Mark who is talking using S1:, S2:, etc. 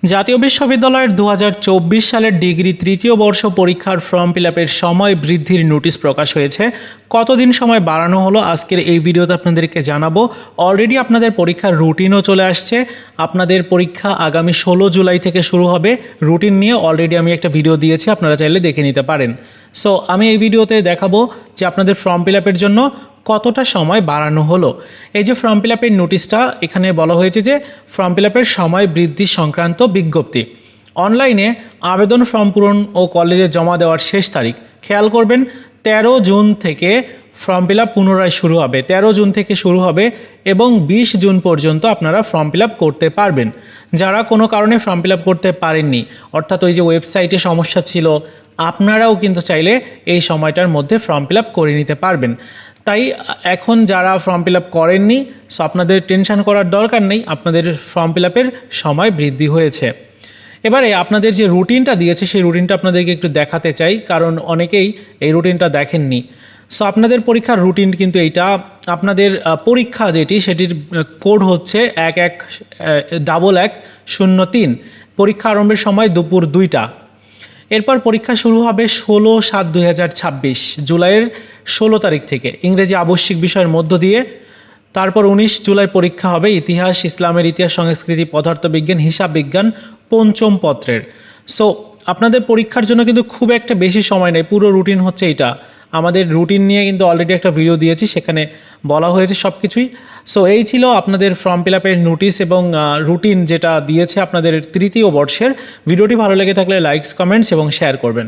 S1: জাতীয় বিশ্ববিদ্যালয়ের ২০২৪ সালের ডিগ্রি তৃতীয় বর্ষ পরীক্ষার ফর্ম ফিল আপের সময় বৃদ্ধির নোটিশ প্রকাশ হয়েছে। কতদিন সময় বাড়ানো হলো আজকের এই ভিডিওতে আপনাদেরকে জানাবো। অলরেডি আপনাদের পরীক্ষার রুটিনও চলে আসছে। আপনাদের পরীক্ষা আগামী ১৬ জুলাই থেকে শুরু হবে। রুটিন নিয়ে অলরেডি আমি একটা ভিডিও দিয়েছি, আপনারা চাইলে দেখে নিতে পারেন। সো আমি এই ভিডিওতে দেখাবো যে আপনাদের ফর্ম ফিল আপের জন্য কতটা সময় বাড়ানো হলো। এই যে ফর্ম ফিল আপের নোটিশটা, এখানে বলা হয়েছে যে ফর্ম ফিল আপের সময় বৃদ্ধি সংক্রান্ত বিজ্ঞপ্তি। অনলাইনে আবেদন ফর্ম পূরণ ও কলেজে জমা দেওয়ার শেষ তারিখ খেয়াল করবেন ১৩ জুন থেকে ফর্ম ফিল আপ পুনরায় শুরু হবে। ১৩ জুন থেকে শুরু হবে এবং ২০ জুন পর্যন্ত আপনারা ফর্ম ফিল আপ করতে পারবেন। যারা কোনো কারণে ফর্ম ফিল আপ করতে পারেননি, অর্থাৎ ওই যে ওয়েবসাইটে সমস্যা ছিল, আপনারাও কিন্তু চাইলে এই সময়টার মধ্যে ফর্ম ফিল আপ করে নিতে পারবেন। তাই এখন যারা ফর্ম ফিল আপ করেননি, সো আপনাদের টেনশন করার দরকার নেই, আপনাদের ফর্ম ফিল আপের সময় বৃদ্ধি হয়েছে। এবারে আপনাদের যে রুটিনটা দিয়েছে সেই রুটিনটা আপনাদেরকে একটু দেখাতে চাই, কারণ অনেকেই এই রুটিনটা দেখেননি। সো আপনাদের পরীক্ষার রুটিন কিন্তু এইটা। আপনাদের পরীক্ষা যেটি, সেটির কোড হচ্ছে ১১০৩। পরীক্ষা আরম্ভের সময় দুপুর ২টা। এরপর পরীক্ষা শুরু হবে ১৬/৭/২০২৬, জুলাইয়ের ১৬ তারিখ থেকে ইংরেজি আবশ্যিক বিষয়ের মধ্য দিয়ে। তারপর ১৯ জুলাই পরীক্ষা হবে ইতিহাস, ইসলামের ইতিহাস, সংস্কৃতি, পদার্থবিজ্ঞান, হিসাব বিজ্ঞান পঞ্চম পত্রের। সো আপনাদের পরীক্ষার জন্য কিন্তু খুব একটা বেশি সময় নেই। পুরো রুটিন হচ্ছে এইটা। আমাদের রুটিন নিয়ে কিন্তু অলরেডি একটা ভিডিও দিয়েছি, সেখানে বলা হয়েছে সব কিছুই। সো এই ছিল আপনাদের ফর্ম ফিল আপের নোটিশ এবং রুটিন যেটা দিয়েছে আপনাদের তৃতীয় বর্ষের। ভিডিওটি ভালো লেগে থাকলে লাইকস, কমেন্টস এবং শেয়ার করবেন।